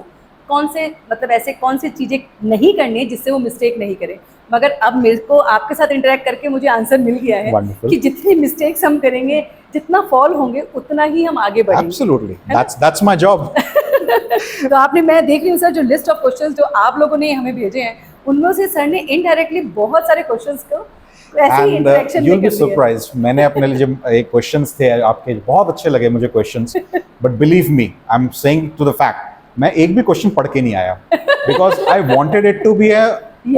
कौन से मतलब ऐसे कौन सी चीज़ें नहीं करनी है जिससे वो मिस्टेक नहीं करें, मगर अब मेरे को आपके साथ इंटरेक्ट करके मुझे आंसर मिल गया है Wonderful. कि जितनी मिस्टेक्स हम करेंगे जितना फॉल होंगे उतना ही हम आगे बढ़ेंगे। Absolutely, that's my job. तो आपने मैं देख रही हूँ सर जो लिस्ट ऑफ क्वेश्चंस जो आप लोगों ने हमें भेजे हैं उनमें से सर ने इनडायरेक्टली बहुत सारे क्वेश्चंस को ऐसे ही एंड इंटरेक्शन you'll में be कर लिया। surprised, मैंने अपने लिए जब एक क्वेश्चंस थे आपके बहुत अच्छे लगे मुझे questions, but believe me I am saying to the fact, मैं एक भी क्वेश्चन पढ़ के नहीं आया because I wanted it to be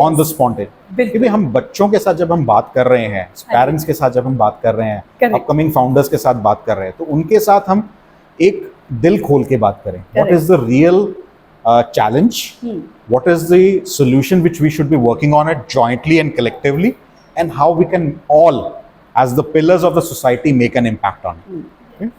on the spontaneous. बिल्कुल। क्योंकि हम बच्चों के साथ जब हम बात कर रहे हैं, पेरेंट्स के साथ जब हम बात कर रहे हैं, Correct. अपकमिंग फाउंडर्स के साथ बात कर रहे हैं, तो उनके साथ हम एक दिल खोल के बात करें। What Correct. Is the real challenge, what is the solution which we should be working on it jointly and collectively, and how we can all as the pillars of the society make an impact on it.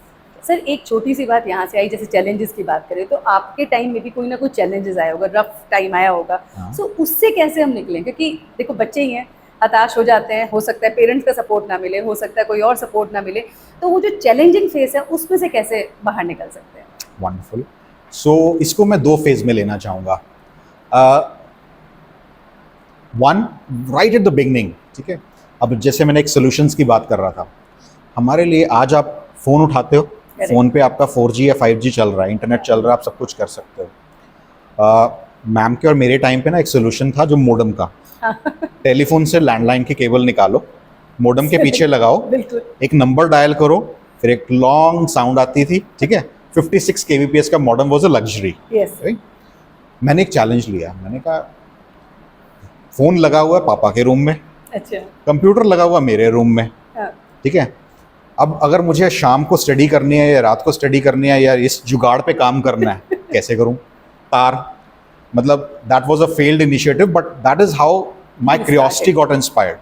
Sir एक छोटी सी बात यहाँ से आई, जैसे challenges की बात करें तो आपके टाइम में भी कोई ना कोई चैलेंजेस आया होगा, रफ टाइम आया होगा, हाँ। सो उससे कैसे हम निकलें? क्योंकि देखो बच्चे ही हैं, हताश हो जाते हैं, हो सकता है पेरेंट्स का सपोर्ट ना मिले, हो सकता है कोई और सपोर्ट ना मिले, तो वो जो चैलेंजिंग फेस है उसमें से कैसे बाहर निकल सकते हैं? वंडरफुल। सो इसको मैं दो फेज में लेना चाहूँगा। One, right at the beginning, ठीक है। अब जैसे मैंने एक सॉल्यूशंस की बात कर रहा था, हमारे लिए आज आप फ़ोन उठाते हो, Correct. फ़ोन पे आपका 4G या 5G चल रहा है, इंटरनेट चल रहा है, आप सब कुछ कर सकते हो। मैम के और मेरे टाइम पे ना एक सोल्यूशन था जो मोडम का, टेलीफोन से लैंडलाइन की केबल निकालो, मोडम के पीछे लगाओ, बिल्कुल। एक नंबर डायल करो, फिर एक लॉन्ग साउंड आती थी, ठीक है। 56 kbps का modem was a luxury. Yes. मैंने एक चैलेंज लिया, मैंने कहा फ़ोन लगा हुआ है पापा के रूम में, अच्छा। कंप्यूटर लगा हुआ मेरे रूम में, हाँ, ठीक है। अब अगर मुझे शाम को स्टडी करनी है या रात को स्टडी करनी है या इस जुगाड़ पे काम करना है, कैसे करूं? तार, मतलब that was a failed initiative, but that is how my You curiosity got inspired.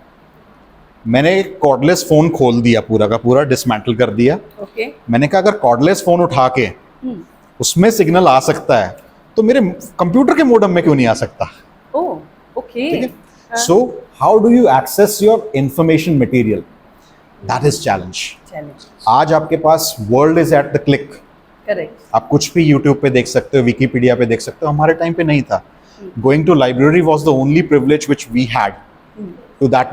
मैंने एक कॉर्डलेस फ़ोन खोल दिया, पूरा का पूरा डिसमेंटल कर दिया। ओके। मैंने कहा अगर कॉर्डलेस फ़ोन उठा के हम्म, उसमें सिग्नल आ सकता है तो मेरे कंप्यूटर के मॉडम में क्यों नहीं आ सकता? Oh, okay. ठीक है। So how do you access your information material? That is challenge. Challenge. आज आपके पास world is at the click, correct. आप कुछ भी यूट्यूब पे देख सकते हो, विकीपीडिया पे देख सकते हो। हमारे टाइम पे नहीं था। Going to library was the only privilege which we had to that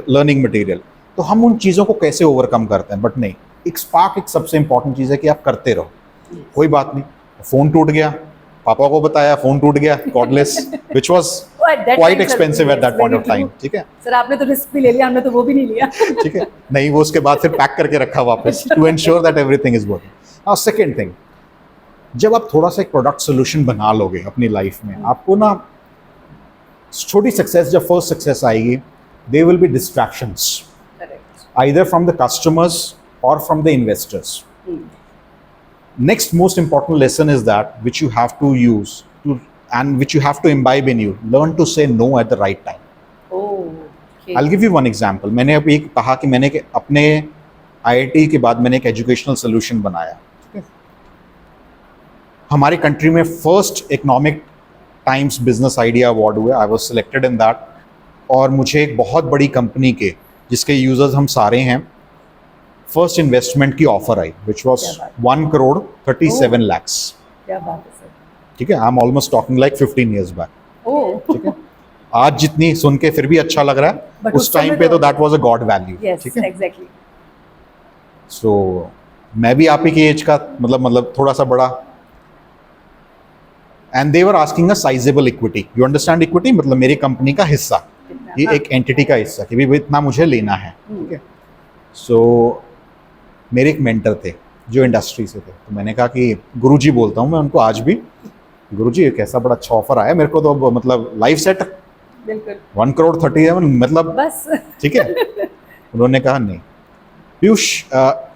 learning material. तो हम उन चीज़ों को कैसे ओवरकम करते हैं? बट नहीं, एक स्पार्क एक सबसे इंपॉर्टेंट चीज़ है कि आप करते रहो, कोई बात नहीं। फ़ोन टूट गया, पापा को बताया, फ़ोन टूट गया cordless, which was quite expensive at that point of time, ठीक है। सर आपने तो रिस्क भी ले लिया, हमने तो वो भी नहीं लिया। ठीक है, नहीं वो उसके बाद फिर पैक करके रखा वापस to ensure that everything is working. Now second thing, जब आप थोड़ा सा एक प्रोडक्ट सोल्यूशन बना लोगे अपनी लाइफ में, आपको ना छोटी सक्सेस, जब फर्स्ट सक्सेस आएगी, there will be distractions correct. either from the customers or from the investors. Next most important lesson is that which you have to use to and which you have to imbibe in you. Learn to say no at the right time. Okay. I'll give you one example. मैंने अभी कहा कि मैंने अपने IIT के बाद मैंने एक एजुकेशनल सोल्यूशन बनाया, ठीक है? हमारी कंट्री में first Economic Times business idea award हुआ, I was selected in that. और मुझे एक बहुत बड़ी कंपनी के जिसके यूजर्स हम सारे हैं, फर्स्ट इन्वेस्टमेंट की ऑफर आई विच वॉज क्या बात। 1 crore 37 lakhs, क्या बात है सर। ठीक है। I am almost talking like 15 years back, oh, ठीक है। आज जितनी सुन के फिर भी अच्छा लग रहा है, But उस उस समय टाइम पे तो- तो that was a God value, yes ठीक है। एग्जैक्टली। सो मैं भी आप ही की एज का मतलब थोड़ा सा बड़ा, and they were asking a sizeable equity. You understand equity? मतलब मेरी कंपनी का हिस्सा, ये एक एंटिटी का हिस्सा कि भाई इतना मुझे लेना है, ठीक है। सो मेरे एक मेंटर थे जो इंडस्ट्री से थे, तो मैंने कहा कि गुरुजी बोलता हूँ मैं उनको आज भी, गुरुजी एक ऐसा बड़ा अच्छा ऑफर आया मेरे को, तो मतलब लाइफ सेट बिल्कुल 1 crore 37 मतलब, बस। ठीक है। उन्होंने कहा नहीं Piyush,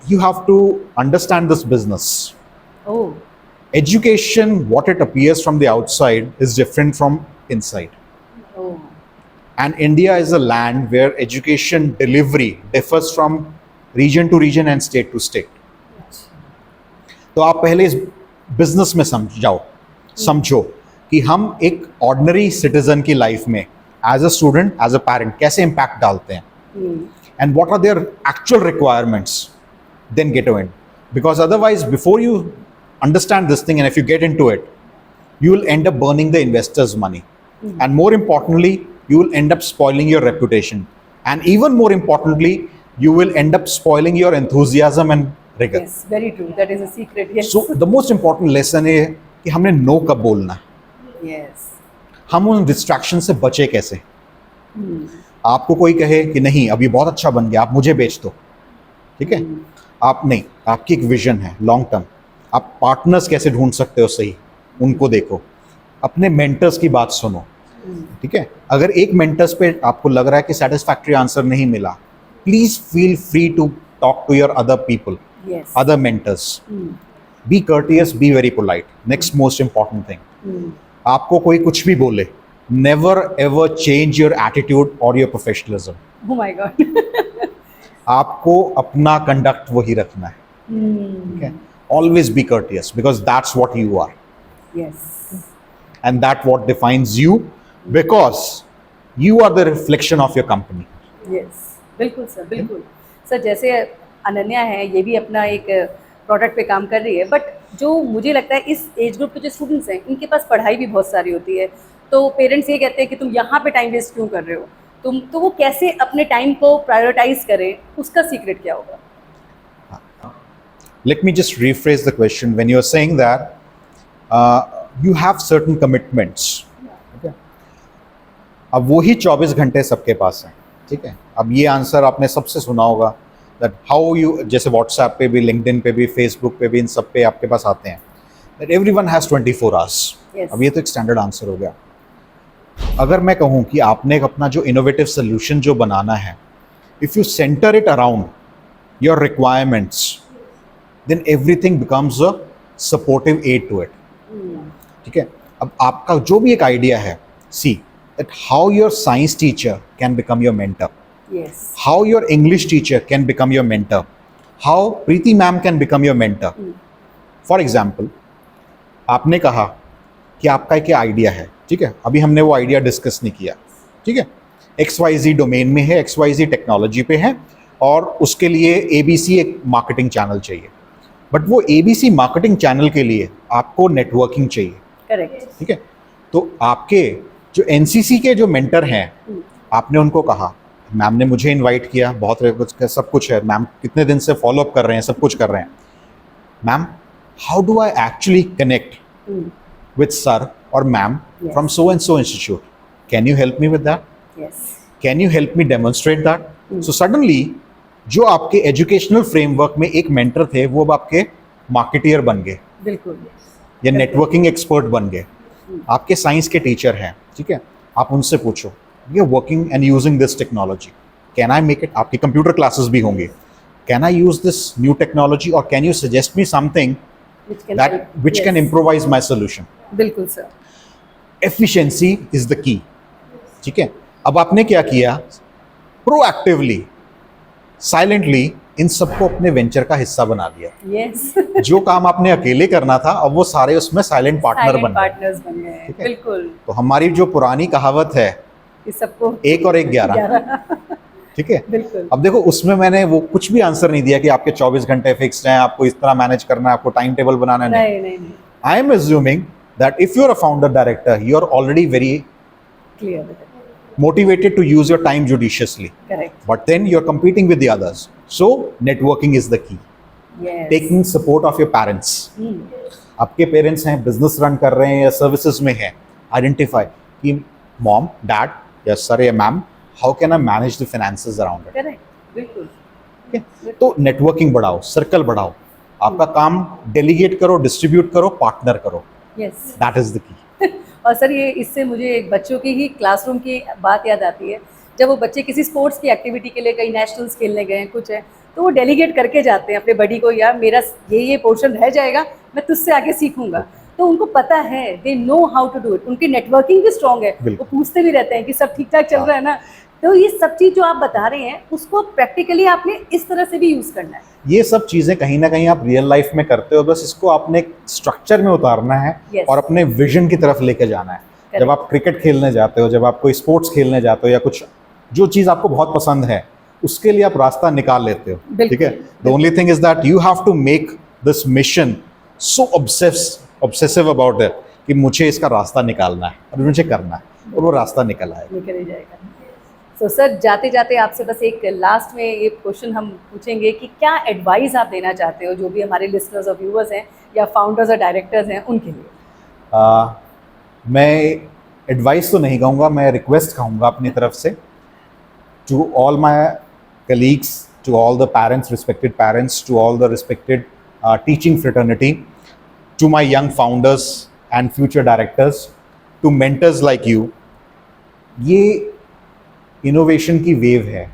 you have to understand this business. Oh, Education, what it appears from the outside, is different from inside. Oh, And India is a land where education delivery differs from region to region and state to state. तो आप पहले इस business में समझो कि हम एक ordinary citizen की लाइफ में as a student, as a parent कैसे इम्पैक्ट डालते हैं, and what are their actual requirements, then get in, because otherwise before you understand this thing and if you get into it, you will end up burning the investors' money. And more importantly, you will end up spoiling your reputation. And even more importantly, you will end up spoiling your enthusiasm and rigor. Yes, very true. That is a secret. Yes. So the most important lesson है कि हमने no कब बोलना है, Yes. हम उन distraction से बचे कैसे। आपको कोई कहे कि नहीं अब ये बहुत अच्छा बन गया, आप मुझे बेच दो, ठीक है, आप नहीं, आपकी एक विजन है लॉन्ग टर्म, आप पार्टनर्स कैसे ढूंढ सकते हो सही, उनको देखो, अपने मेंटर्स की बात सुनो, ठीक है। अगर एक मेंटर्स पे आपको लग रहा है कि सेटिस्फैक्ट्री आंसर नहीं मिला, please feel free to talk to your other people, Yes. Other mentors, be courteous, be very polite. Next most important thing, आपको कोई कुछ भी बोले, never ever change your attitude और your professionalism. Oh my God. आपको अपना conduct वही रखना है, ठीक है। Always be courteous because that's what you are, Yes. and that what defines you, because you are the reflection of your company. Yes. बिल्कुल sir, बिल्कुल सर। जैसे अनन्या है, ये भी अपना एक प्रोडक्ट पे काम कर रही है, बट जो मुझे लगता है इस एज ग्रुप के जो स्टूडेंट्स हैं, इनके पास पढ़ाई भी बहुत सारी होती है, तो पेरेंट्स ये कहते हैं कि तुम यहाँ पे टाइम वेस्ट क्यों कर रहे हो, तो वो कैसे अपने टाइम को प्रायोरिटाइज करें, उसका सीक्रेट क्या होगा? Let me just rephrase the question. When you're saying that you have certain commitments, okay? अब वही 24 घंटे सबके पास हैं, ठीक है। अब ये आंसर आपने सबसे सुना होगा that how you, जैसे व्हाट्सएप पे भी, लिंक्डइन पे भी, फेसबुक पे भी, इन सब पे आपके पास आते हैं that everyone has 24 hours. Yes. अब ये तो एक स्टैंडर्ड आंसर हो गया। अगर मैं कहूँ कि आपने एक अपना जो इनोवेटिव सोल्यूशन जो बनाना है, if you centre it around your requirements, then everything becomes a supportive aid to it. ठीक है। अब आपका जो भी एक आइडिया है, see that how your science teacher can become your mentor, Yes. how your English teacher can become your mentor, how Preeti ma'am can become your mentor. For example, आपने कहा कि आपका एक आइडिया है, ठीक है, अभी हमने वो आइडिया डिस्कस नहीं किया, ठीक है, XYZ डोमेन में है, XYZ टेक्नोलॉजी पे है, और उसके लिए ABC एक मार्केटिंग चैनल चाहिए, बट वो ABC मार्केटिंग चैनल के लिए आपको नेटवर्किंग चाहिए, करेक्ट। ठीक है। तो आपके जो NCC के जो मेंटर हैं, आपने उनको कहा, मैम ने मुझे इनवाइट किया, बहुत कुछ सब कुछ है, मैम कितने दिन से फॉलो अप कर रहे हैं, सब कुछ कर रहे हैं, ma'am how do I actually connect with sir और ma'am Yes. From so and so institute, can you help me with that, yes. Can you help me demonstrate that. So suddenly जो आपके एजुकेशनल फ्रेमवर्क में एक mentor थे, वो अब आपके marketeer बन गए, बिल्कुल। या नेटवर्किंग एक्सपर्ट बन गए, आपके साइंस के टीचर हैं, ठीक है। आप उनसे पूछो, we are working and using this technology, can I make it, आपकी कंप्यूटर क्लासेस भी होंगे, can I use this new technology, और can you suggest me something that which can improvise my solution. बिल्कुल sir. Efficiency is the key, ठीक है। अब आपने क्या किया, प्रोएक्टिवली, साइलेंटली इन सबको अपने वेंचर का हिस्सा बना दिया। यस। जो काम आपने अकेले करना था, अब वो सारे उसमें साइलेंट पार्टनर बन गए। पार्टनर्स बन गए, ठीक है। बिल्कुल। तो हमारी जो पुरानी कहावत है, इस सबको 1 और 1 11, ठीक है। बिल्कुल। अब देखो, उसमें मैंने वो कुछ भी आंसर नहीं दिया कि आपके 24 घंटे फिक्स्ड हैं, आपको इस तरह मैनेज करना है, आपको टाइम टेबल बनाना है। नहीं नहीं नहीं, I am assuming that if you are a founder director, you are already very clear. motivated to use your time judiciously, correct. but then you're competing with the others, so networking is the key. Yes. Taking support of your parents, आपके parents हैं, business run कर रहे हैं या services में हैं, identify कि mom, dad या सर या ma'am, how can I manage the finances around it, correct, बिल्कुल। तो नेटवर्किंग बढ़ाओ, सर्कल बढ़ाओ, आपका काम डेलीगेट करो, डिस्ट्रीब्यूट करो, पार्टनर करो, यस। दैट इज द की। और सर, ये इससे मुझे एक बच्चों की ही क्लासरूम की बात याद आती है, जब वो बच्चे किसी स्पोर्ट्स की एक्टिविटी के लिए कहीं नेशनल्स खेलने गए हैं, कुछ है, तो वो डेलीगेट करके जाते हैं अपने बड़ी को, यार मेरा ये पोर्शन रह जाएगा, मैं तुझसे आगे सीखूंगा। तो उनको पता है, they know how to do it, उनकी नेटवर्किंग भी स्ट्रांग है, वो पूछते भी रहते हैं कि सब ठीक ठाक चल रहा है ना। तो ये सब चीज़ जो आप बता रहे हैं उसको प्रैक्टिकली आपने इस तरह से भी यूज़ करना है। ये सब चीज़ें कहीं ना कहीं आप रियल लाइफ में करते हो, बस इसको आपने एक स्ट्रक्चर में उतारना है Yes. और अपने विजन की तरफ लेके जाना है। Correct. जब आप क्रिकेट खेलने जाते हो, जब आप कोई स्पोर्ट्स खेलने जाते हो या कुछ जो चीज़ आपको बहुत पसंद है उसके लिए आप रास्ता निकाल लेते हो, बिल्कुल, ठीक है। The only thing is that you have to make this mission so obsessive about it कि मुझे इसका रास्ता निकालना है और मुझे करना है, और वो रास्ता निकल आएगा। निकल ही जाएगा। सो सर, जाते जाते आपसे बस एक लास्ट में ये क्वेश्चन हम पूछेंगे कि क्या एडवाइस आप देना चाहते हो जो भी हमारे लिसनर्स और व्यूअर्स हैं या फाउंडर्स और डायरेक्टर्स हैं उनके लिए? मैं एडवाइस तो नहीं कहूँगा, मैं रिक्वेस्ट कहूँगा अपनी तरफ से to all my colleagues, to all the parents, respected parents, to all the respected teaching fraternity, to my young founders and future directors, to mentors like you. ये इनोवेशन की वेव है,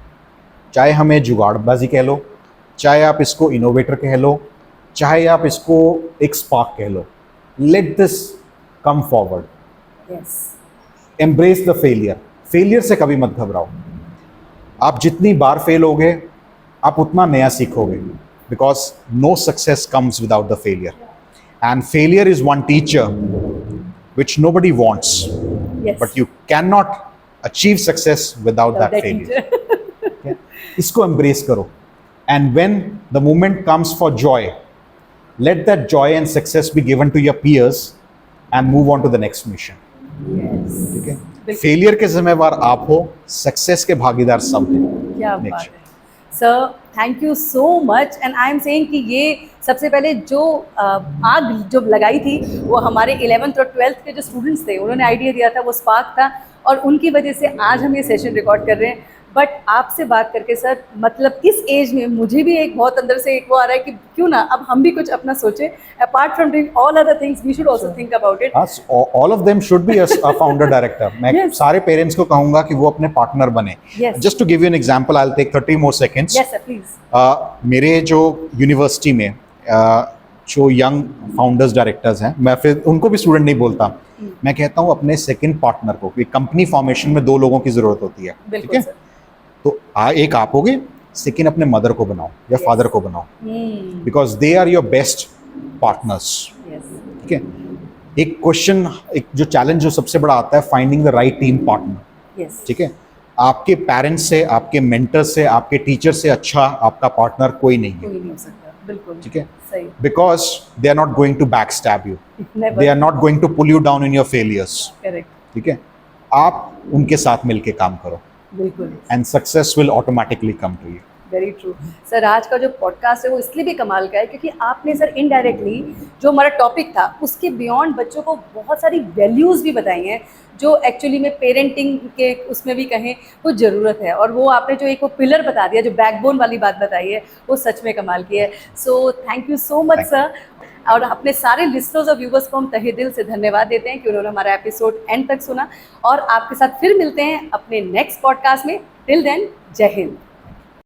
चाहे हमें जुगाड़बाजी कह लो, चाहे आप इसको इनोवेटर कह लो, चाहे आप इसको एक स्पार्क कह लो, let this come forward. Yes, embrace the failure. Failure से कभी मत घबराओ। आप जितनी बार फेल होगे आप उतना नया सीखोगे, because no success comes without the failure, and failure is one teacher which nobody wants, yes, but you can not achieve success without that failure. Okay? इसको embrace करो, and when the moment comes for joy, let that joy and success be given to your peers and move on to the next mission. ठीक है। Failure के जिम्मेवार आप हो, success के भागीदार सब हैं। क्या बात है sir, thank you so much. And I am saying कि ये सबसे पहले जो आग जो लगाई थी वो हमारे 11th और 12th के जो स्टूडेंट्स थे उन्होंने आइडिया दिया था, वो स्पार्क था, और उनकी वजह से आज हम ये सेशन रिकॉर्ड कर रहे हैं। बट आपसे बात करके सर, मतलब इस एज में मुझे भी एक बहुत अंदर से एक वो आ रहा है कि क्यों ना अब हम भी कुछ अपना सोचें, apart from doing all other things we should also think about it. All of them should be a founder director. मैं Yes. सारे पेरेंट्स को कहूंगा कि वो अपने पार्टनर बने। Yes. Just to give you an example, I will take 30 more seconds. Yes sir, please. मेरे जो यूनिवर्सिटी में जो यंग फाउंडर्स डायरेक्टर्स हैं, मैं फिर उनको भी स्टूडेंट नहीं बोलता, मैं कहता हूँ अपने सेकंड पार्टनर को। कंपनी फॉर्मेशन में 2 लोगों की जरूरत होती है, ठीक बिल्कुल है। सर। तो एक आप होगे, सेकंड अपने मदर को बनाओ या Yes. फादर को बनाओ, because they are your best partners, yes, ठीक है। एक क्वेश्चन, एक जो चैलेंज जो सबसे बड़ा आता है, finding the right team partner, yes, ठीक है। आपके पेरेंट्स से, आपके मेंटर से, आपके टीचर से अच्छा आपका पार्टनर कोई नहीं है, कोई नहीं हो सकता, बिल्कुल ठीक है। सही। Because they are not going to back stab you, never, they are not going to pull you down in your failures, correct, ठीक है। आप उनके साथ मिलके काम करो, बिल्कुल, and success will automatically come to you. Very true. Sir, आज का जो पॉडकास्ट है वो इसलिए भी कमाल का है क्योंकि आपने सर इनडायरेक्टली जो हमारा टॉपिक था उसके बियॉन्ड बच्चों को बहुत सारी वैल्यूज़ भी बताई हैं जो एक्चुअली में पेरेंटिंग के उसमें भी कहें वो ज़रूरत है, और वो आपने जो एक वो पिलर बता दिया, जो बैकबोन वाली बात बताई है, वो सच में कमाल की है। So thank you so much sir. और अपने सारे लिस्टर्स और व्यूवर्स को हम तहे दिल से धन्यवाद देते हैं कि उन्होंने हमारा एपिसोड एंड तक सुना, और आपके साथ फिर मिलते हैं अपने नेक्स्ट पॉडकास्ट में। टिल देन, जय हिंद।